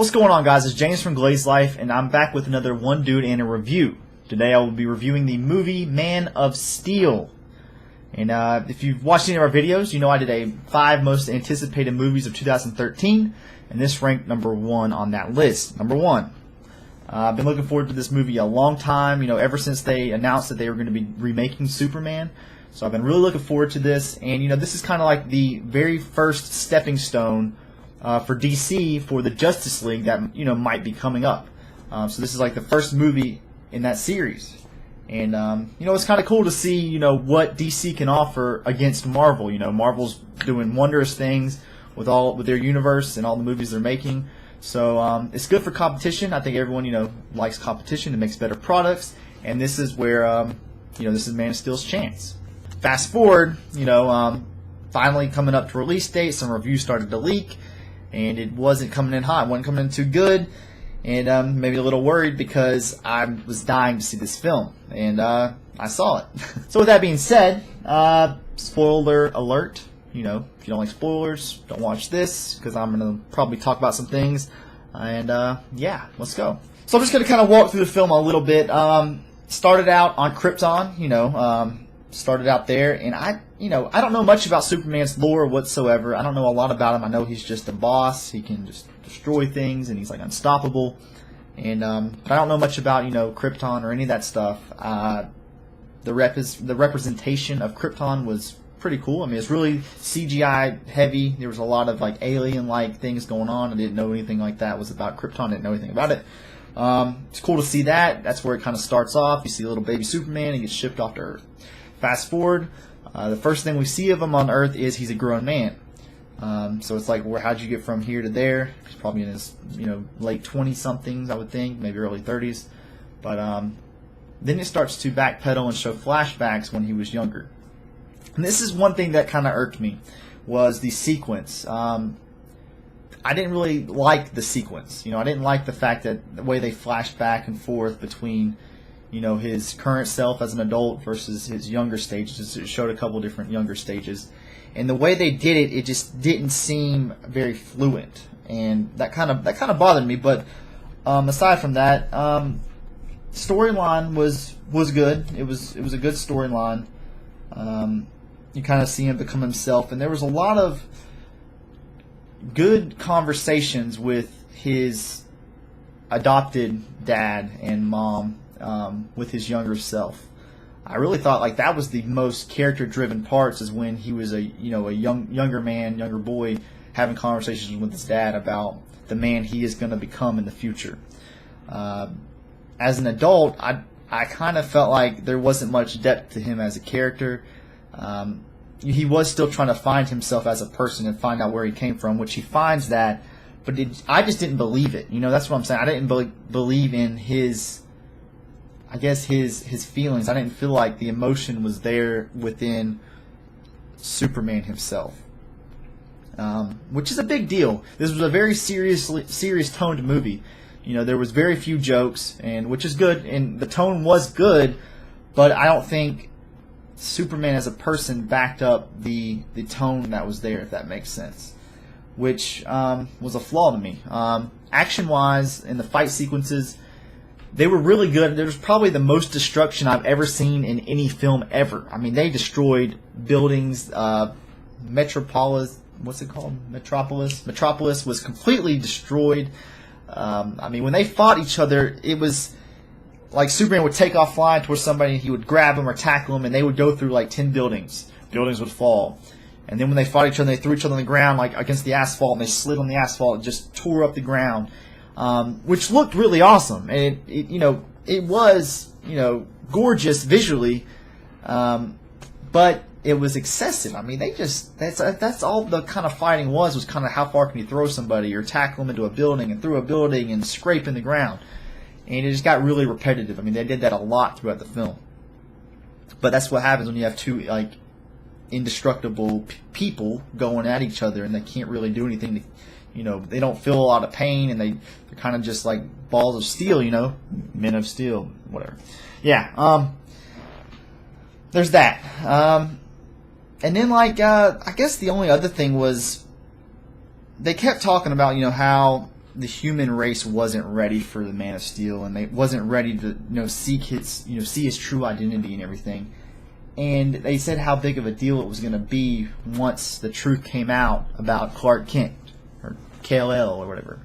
What's going on, guys? It's James from GlazeLife, and I'm back with another One Dude and a review. Today I will be reviewing the movie Man of Steel. And if you've watched any of our videos, you know I did a 5 most anticipated movies of 2013, and this ranked number 1 on that list. Number 1. I've been looking forward to this movie a long time, ever since they announced that they were going to be remaking Superman. So I've been really looking forward to this, and this is kind of like the very first stepping stone for DC for the Justice League that might be coming up. So this is like the first movie in that series, and it's kind of cool to see what DC can offer against Marvel. Marvel's doing wondrous things with their universe and all the movies they're making. So it's good for competition. I think everyone likes competition. It makes better products, and this is where this is Man of Steel's chance. Fast forward, finally coming up to release date, some reviews started to leak, and it wasn't coming in hot. It wasn't coming in too good, and maybe a little worried because I was dying to see this film, and I saw it. So with that being said, spoiler alert. If you don't like spoilers, don't watch this, because I'm going to probably talk about some things, and yeah, let's go. So I'm just going to kind of walk through the film a little bit. Started out on Krypton, started out there, and I don't know much about Superman's lore whatsoever. I don't know a lot about him. I know he's just a boss. He can just destroy things, and he's like unstoppable. And but I don't know much about Krypton or any of that stuff. The representation of Krypton was pretty cool. I mean, it's really CGI heavy. There was a lot of like alien-like things going on. I didn't know anything like that was about Krypton. I didn't know anything about it. It's cool to see that. That's where it kind of starts off. You see a little baby Superman. He gets shipped off to Earth. Fast forward, the first thing we see of him on Earth is he's a grown man. So it's like, how'd you get from here to there? He's probably in his late 20-somethings, I would think, maybe early 30s. But then it starts to backpedal and show flashbacks when he was younger. And this is one thing that kind of irked me, was the sequence. I didn't really like the sequence. I didn't like the fact that the way they flashed back and forth between his current self as an adult versus his younger stages. It showed a couple different younger stages, and the way they did it, it just didn't seem very fluent, and that kind of bothered me. But aside from that, storyline was good. It was a good storyline. You kind of see him become himself, and there was a lot of good conversations with his adopted dad and mom. With his younger self, I really thought like that was the most character-driven parts, is when he was a younger boy having conversations with his dad about the man he is going to become in the future. As an adult, I kind of felt like there wasn't much depth to him as a character. He was still trying to find himself as a person and find out where he came from, which he finds that, but I just didn't believe it. That's what I'm saying. I didn't believe in his feelings. I didn't feel like the emotion was there within Superman himself, which is a big deal. This was a very serious toned movie. There was very few jokes, and which is good, and the tone was good, but I don't think Superman as a person backed up the tone that was there, if that makes sense, which was a flaw to me. Action-wise, in the fight sequences, they were really good. There was probably the most destruction I've ever seen in any film ever. I mean, they destroyed buildings. Metropolis was completely destroyed. I mean, when they fought each other, it was like Superman would take off flying towards somebody, and he would grab them or tackle them, and they would go through like 10 buildings. Buildings would fall. And then when they fought each other, they threw each other on the ground like against the asphalt, and they slid on the asphalt and just tore up the ground. Which looked really awesome, and it was gorgeous visually, but it was excessive. I mean, that's all the kind of fighting was kind of how far can you throw somebody or tackle them into a building and through a building and scrape in the ground, and it just got really repetitive. I mean, they did that a lot throughout the film, but that's what happens when you have two like indestructible people going at each other, and they can't really do anything they don't feel a lot of pain, and they're kind of just like balls of steel, Men of Steel, whatever. Yeah, there's that. And then, I guess the only other thing was they kept talking about, how the human race wasn't ready for the Man of Steel, and they wasn't ready to see his true identity and everything. And they said how big of a deal it was going to be once the truth came out about Clark Kent or Kal-El or whatever.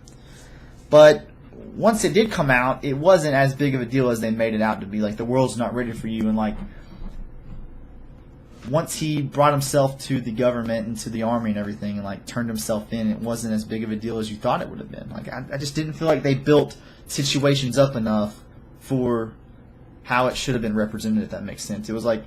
But once it did come out, it wasn't as big of a deal as they made it out to be. Like, the world's not ready for you, and like once he brought himself to the government and to the army and everything and like turned himself in, it wasn't as big of a deal as you thought it would have been. Like, I just didn't feel like they built situations up enough for how it should have been represented, if that makes sense. It was like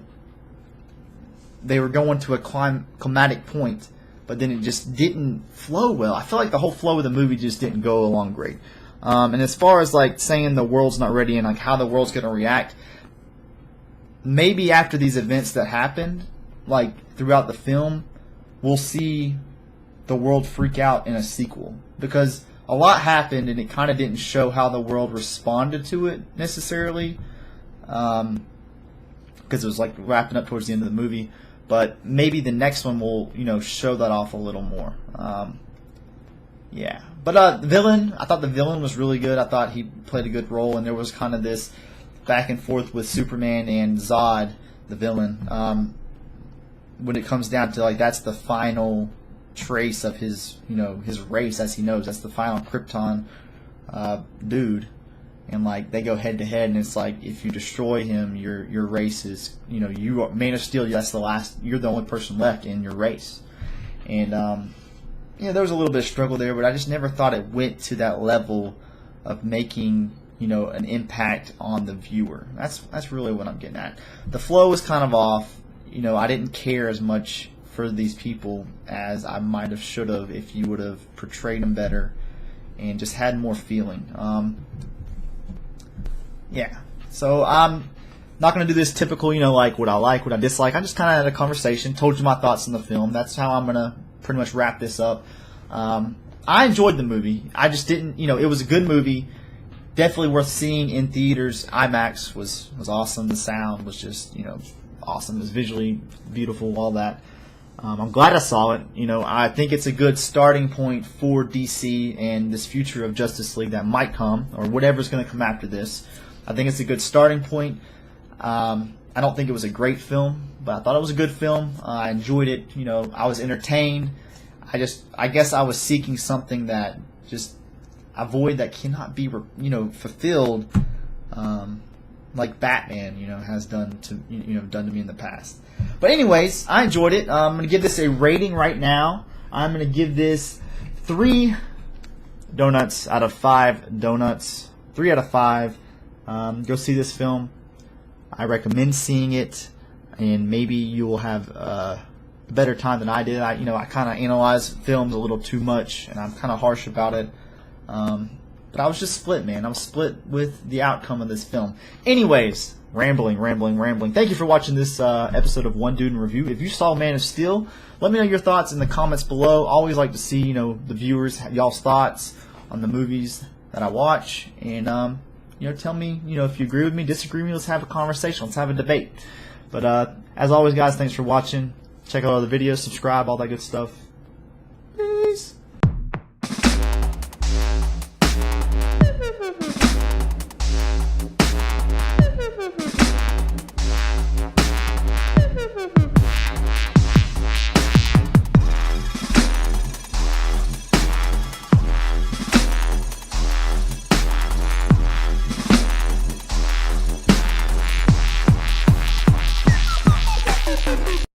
they were going to a climatic point, but then it just didn't flow well. I feel like the whole flow of the movie just didn't go along great. And as far as like saying the world's not ready and like how the world's going to react, maybe after these events that happened, like throughout the film, we'll see the world freak out in a sequel, because a lot happened and it kind of didn't show how the world responded to it necessarily, because it was like wrapping up towards the end of the movie. But maybe the next one will, show that off a little more. Yeah. But the villain, I thought the villain was really good. I thought he played a good role, and there was kind of this back and forth with Superman and Zod, the villain. When it comes down to, like, that's the final trace of his, his race as he knows. That's the final Krypton dude. And like they go head to head, and it's like if you destroy him, your race is, you are Man of Steel. That's the last. You're the only person left in your race. And there was a little bit of struggle there, but I just never thought it went to that level of making an impact on the viewer. That's really what I'm getting at. The flow was kind of off. I didn't care as much for these people as I might have should have if you would have portrayed them better and just had more feeling. Yeah, so I'm not going to do this typical, like what I dislike. I just kind of had a conversation, told you my thoughts on the film. That's how I'm going to pretty much wrap this up. I enjoyed the movie. I just didn't, it was a good movie. Definitely worth seeing in theaters. IMAX was awesome. The sound was just, awesome. It was visually beautiful, all that. I'm glad I saw it. I think it's a good starting point for DC and this future of Justice League that might come, or whatever's going to come after this. I think it's a good starting point. I don't think it was a great film, but I thought it was a good film. I enjoyed it. I was entertained. I guess I was seeking something that just a void that cannot be, fulfilled, like Batman, has done to me in the past. But anyways, I enjoyed it. I'm going to give this a rating right now. I'm going to give this 3 donuts out of 5 donuts. 3 out of 5. Go see this film. I recommend seeing it, and maybe you will have a better time than I did. I kind of analyze films a little too much, and I'm kind of harsh about it. But I was just split, man. I was split with the outcome of this film. Anyways, rambling. Thank you for watching this episode of One Dude in Review. If you saw Man of Steel, let me know your thoughts in the comments below. Always like to see, the viewers, y'all's thoughts on the movies that I watch. And, tell me, if you agree with me, disagree with me. Let's have a conversation. Let's have a debate. But as always, guys, thanks for watching. Check out other videos, subscribe, all that good stuff.